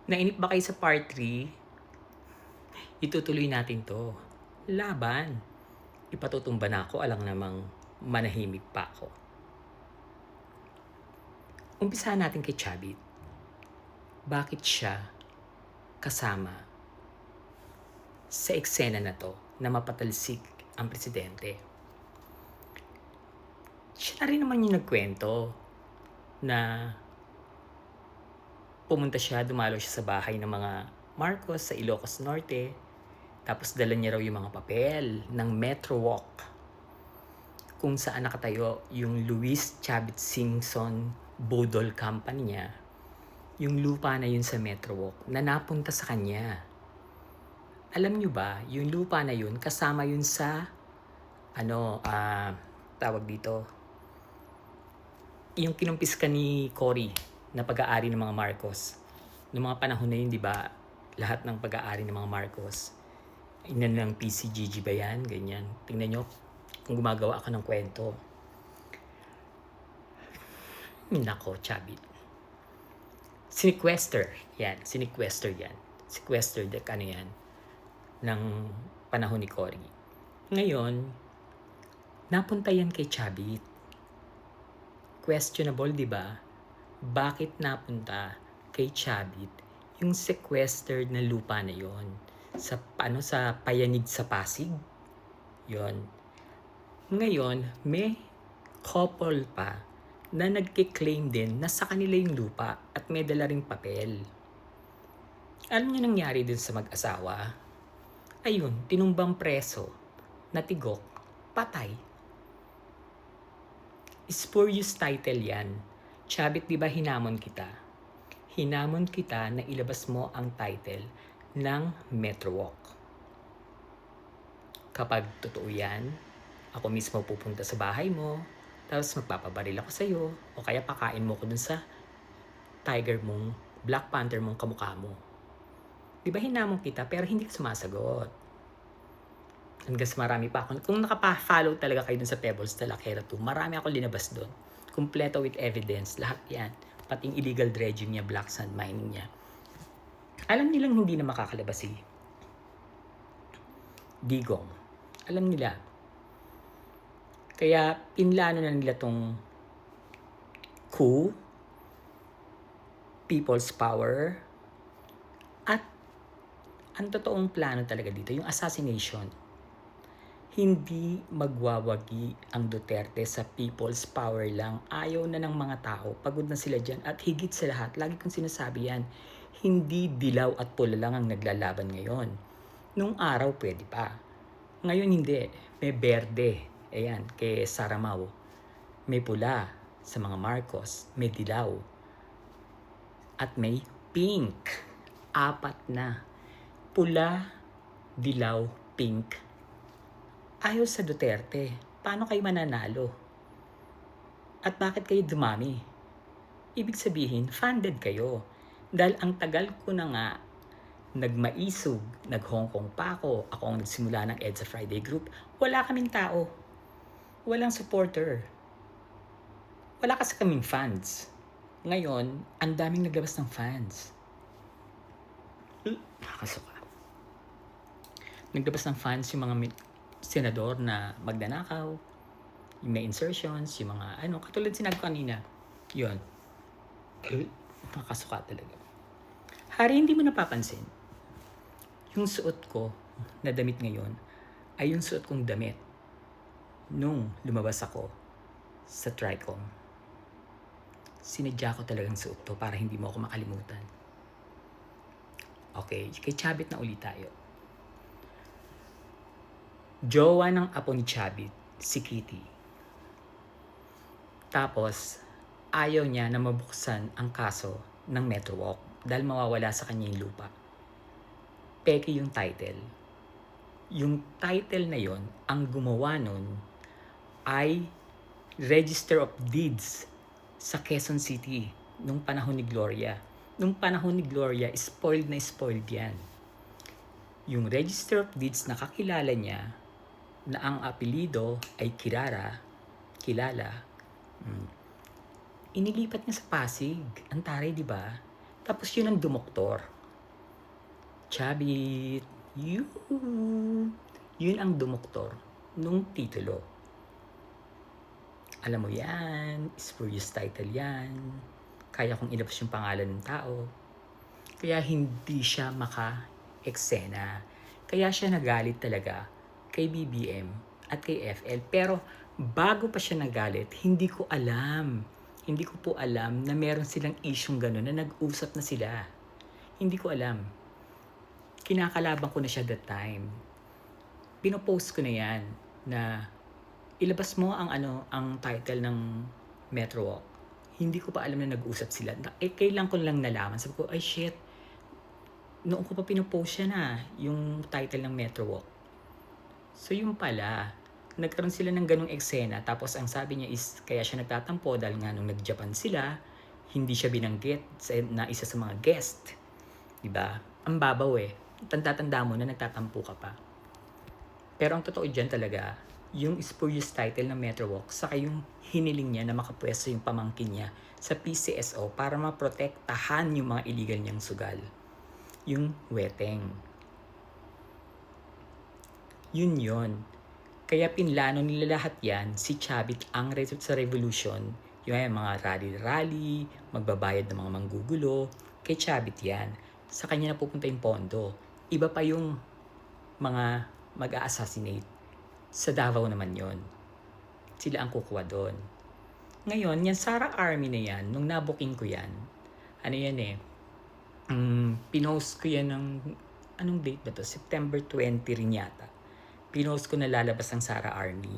Nainip ba kayo sa part 3? Itutuloy natin to. Laban. Ipatutumba na ako, alang namang manahimik pa ako. Umpisahan natin kay Chavit. Bakit siya kasama sa eksena na to na mapatalsik ang presidente? Siya na rin naman yung nagkwento na pumunta siya, dumalo siya sa bahay ng mga Marcos sa Ilocos Norte. Tapos dala niya raw yung mga papel ng Metro Walk kung saan nakatayo yung Luis Chavit Singson Bodol Company niya. Yung lupa na yun sa Metro Walk na napunta sa kanya. Alam nyo ba, yung lupa na yun kasama yun sa tawag dito, yung kinumpis ka ni Cory na pag-aari ng mga Marcos. Noong mga panahon na yun, di ba, lahat ng pag-aari ng mga Marcos, inan ng PCGG ba yan? Ganyan. Tingnan nyo kung gumagawa ako ng kwento. Nako, Chavit. Sinequester yan. Sequester, yan, ng panahon ni Cory. Ngayon, napunta yan kay Chavit. Questionable, di ba? Bakit napunta kay Chavit yung sequestered na lupa na yon sa Payanig sa Pasig? Yon. Ngayon, may couple pa na nagki-claim din na sa kanila yung lupa at may dala ring papel. Ano yung nangyari din sa mag-asawa? Ayun, tinumbang preso, natigok, patay. Spurious title yan. Chavit, di ba hinamon kita? Hinamon kita na ilabas mo ang title ng Metro Walk. Kapag totoo yan, ako mismo pupunta sa bahay mo, tapos magpapabaril ako sa'yo, o kaya pakain mo ko dun sa tiger mong, Black Panther mong kamukha mo. Di ba hinamon kita pero hindi ka sumasagot? Hanggang sa marami pa ako. Kung nakapa-follow talaga kayo dun sa Pebbles de la Quera 2, marami ako linabas dun. Kompleto with evidence, lahat yan. Pating illegal dredging niya, black sand mining niya. Alam nilang hindi na makakalabas si Digong. Alam nila. Kaya pinlano na nila tong coup, people's power, at ang totoong plano talaga dito, yung assassination. Hindi magwawagi ang Duterte sa people's power lang. Ayaw na ng mga tao. Pagod na sila dyan. At higit sa lahat, lagi kong sinasabi yan, hindi dilaw at pula lang ang naglalaban ngayon. Nung araw, pwede pa. Ngayon, hindi. May berde. Ayan, kay Saramaw. May pula sa mga Marcos. May dilaw. At may pink. 4 na. Pula, dilaw, pink. Ayaw sa Duterte. Paano kayo mananalo? At bakit kayo dumami? Ibig sabihin, funded kayo. Dahil ang tagal ko na nga nagmaisog, nag-Hong Kong pa ako ang nagsimula ng EDSA Friday Group, wala kaming tao. Walang supporter. Wala kasi kaming fans. Ngayon, ang daming naglabas ng fans. Nakakasuka. Naglabas ng fans yung mga senador na magnanakaw, yung may insertions, yung mga katulad sinabi ko kanina. Yun. Nakakasuka talaga. Hari, hindi mo napapansin. Yung suot ko na damit ngayon ay yung suot kong damit nung lumabas ako sa Tricom. Sinadya ko talagang suot to para hindi mo ako makalimutan. Okay, kay Chavit na ulit tayo. Jowa ng apo ni Chavit, si Kitty. Tapos, ayaw niya na mabuksan ang kaso ng Metro Walk dahil mawawala sa kanya yung lupa. Peke yung title. Yung title na yon, ang gumawa nun ay Register of Deeds sa Quezon City nung panahon ni Gloria. Nung panahon ni Gloria, spoiled na spoiled yan. Yung Register of Deeds na kakilala niya na ang apelido ay Kilala, inilipat niya sa Pasig. Ang taray, di ba? Tapos yun ang dumoktor. Chabit, yun ang dumoktor nung titulo. Alam mo yan, spurious title yan. Kaya kong ilabas yung pangalan ng tao. Kaya hindi siya maka-eksena. Kaya siya nagalit talaga kay BBM at kay FL. Pero bago pa siya nagalit, hindi ko po alam na meron silang isyong gano'n na nag-usap na sila. Hindi ko alam. Kinakalaban ko na siya that time. Pinopost ko na yan na ilabas mo ang title ng Metro Walk. Hindi ko pa alam na nag-usap sila. Kailan ko lang nalaman. Sabi ko, ay shit, noon ko pa pinopost siya na yung title ng Metro Walk. So yung pala, nagkaroon sila ng ganong eksena. Tapos ang sabi niya is, kaya siya nagtatampo dahil nga nung nag-Japan sila, hindi siya binanggit na isa sa mga guest. Diba? Ang babaw eh. Tanda-tanda mo na nagtatampo ka pa. Pero ang totoo dyan talaga, yung spurious title ng Metro Walk, saka yung hiniling niya na makapwesto yung pamangkin niya sa PCSO para maprotektahan yung mga illegal niyang sugal. Yung weteng. Yun. Kaya pinlano nila lahat yan, si Chavit ang sa revolution, yung mga rally-rally, magbabayad ng mga manggugulo, kay Chavit yan. Sa kanya na pupunta yung pondo. Iba pa yung mga mag-a-assassinate. Sa Davao naman yon. Sila ang kukuha doon. Ngayon, yan Sara Army na yan, nung nabuking ko yan, pinost ko yan ng, anong date ba to? September 20 rin yata. Pinost ko na lalabas ang Sara Army.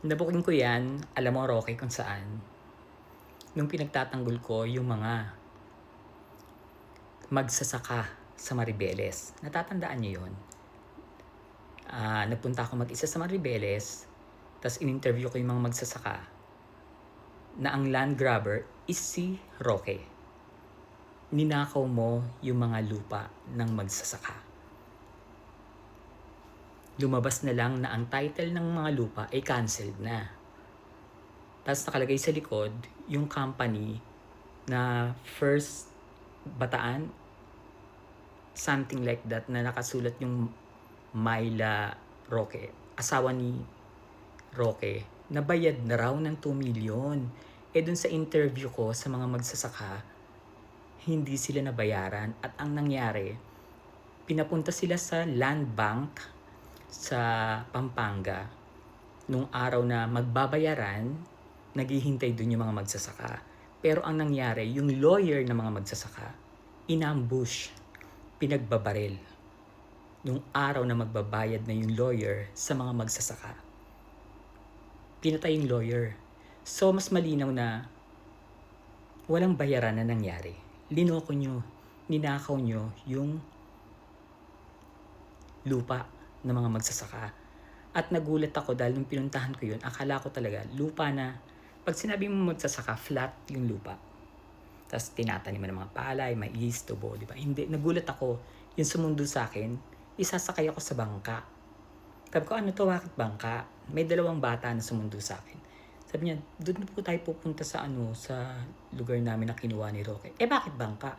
Nabuking ko yan, alam mo Roque kung saan. Nung pinagtatanggol ko yung mga magsasaka sa Maribeles. Natatandaan niyo yun? Nagpunta ako mag-isa sa Maribeles, tapos in-interview ko yung mga magsasaka na ang land grabber is si Roque. Ninakaw mo yung mga lupa ng magsasaka. Lumabas na lang na ang title ng mga lupa ay canceled na. Tapos nakalagay sa likod yung company na First Bataan, something like that, na nakasulat yung Myla Roque, asawa ni Roque, nabayad na raw ng 2 million. Dun sa interview ko sa mga magsasaka, hindi sila nabayaran. At ang nangyari, pinapunta sila sa land bank sa Pampanga. Nung araw na magbabayaran, naghihintay dun yung mga magsasaka. Pero ang nangyari, yung lawyer ng mga magsasaka, inambush, pinagbabaril. Nung araw na magbabayad na yung lawyer sa mga magsasaka, pinatay yung lawyer. So, mas malinaw na walang bayaran na nangyari. Linoko nyo, ninakaw nyo yung lupa ng mga magsasaka. At nagulat ako dahil nung pinuntahan ko yun, akala ko talaga lupa na, pag sinabi mo magsasaka, flat yung lupa. Tapos tinatanim mo ng mga palay, mais, tubo, di ba? Hindi, nagulat ako. Yung sumundo sa akin, isasakay ako sa bangka. Sabi ko, ano to, bakit bangka? May 2 bata na sumundo sa akin. Sabi niya, doon po tayo pupunta sa sa lugar namin na kinuha ni Roque. Bakit bangka?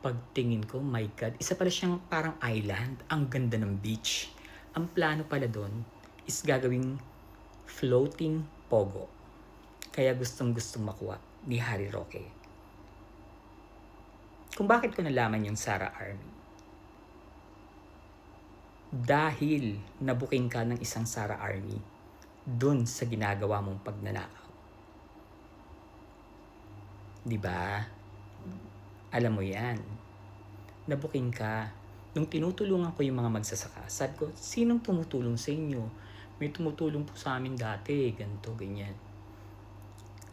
Pagtingin ko, my God, isa pala siyang parang island. Ang ganda ng beach. Ang plano pala doon is gagawing floating pogo. Kaya gustong-gustong makuha ni Harry Roque. Kung bakit ko nalaman yung Sara Army? Dahil nabuking ka ng isang Sara Army dun sa ginagawa mong pagnanakaw. Diba? Alam mo yan. Nabuking ka. Nung tinutulungan ko yung mga magsasaka, sabi ko, sinong tumutulong sa inyo? May tumutulong po sa amin dati, ganito, ganyan.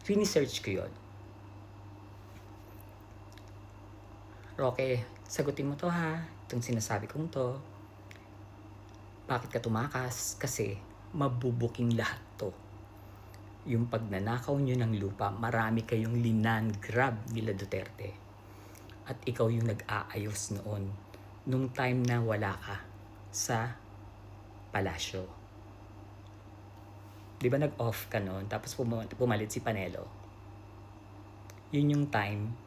Research ko yun. Roque, sagutin mo to ha. Itong sinasabi kong to. Bakit ka tumakas? Kasi mabubuking lahat to. Yung pagnanakaw nyo ng lupa, marami kayong linan-grab nila Duterte. At ikaw yung nag-aayos noon, nung time na wala ka sa palasyo. Di ba nag-off ka noon, tapos pumalit si Panelo? yun yung time